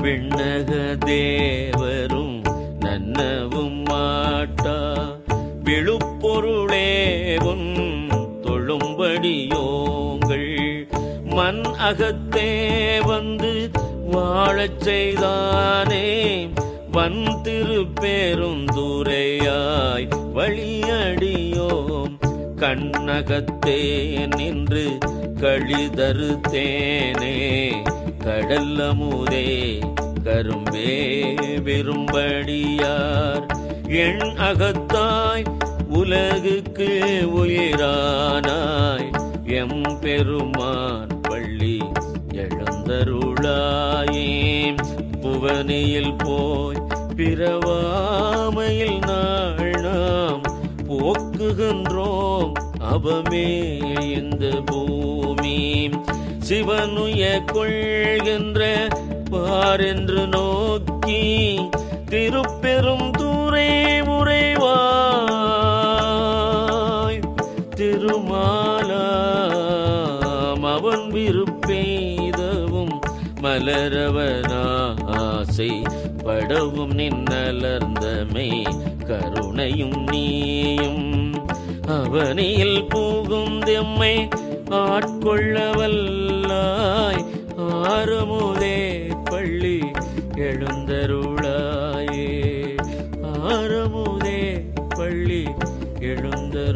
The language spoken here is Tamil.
விண்ணக தேவரும் நன்னவும் மாட்டா விழுப்பொருளே உன் தொழும்படியோங்கள் மண் அகத்தே வந்து வாழச் செய்தானே வன் திருப்பேருந்துரையாய் வழியடியோம் கண்ணகத்தே நின்று கழிதறுத்தேனே கடல்லமுதே கரும்பே விரும்படியார் என் அகத்தாய் உலகுக்கு உயிரானாய் எம் பெருமான் பள்ளி எழுந்தருளாயே புவனியில் போய் பிறவாமையில் நாள் நாம் போக்குகின்றோம் அவமே இந்த பூமி சிவனுய கொள்கின்ற பாரென்று நோக்கி திருப்பெரும் தூரே உறைவாய் திருமாலாம் அவன் விருப்பெய்தவும் மலரவனாசை படவும் நின்னலர்ந்தமை கருணையும் நீயும் அவனில் புகுந்தெம்மை ஆட்கொள்ளவல்லாய் ஆறுமுதே பள்ளி எழுந்தருளாயே ஆறுமுதே பள்ளி எழுந்தருளாயே.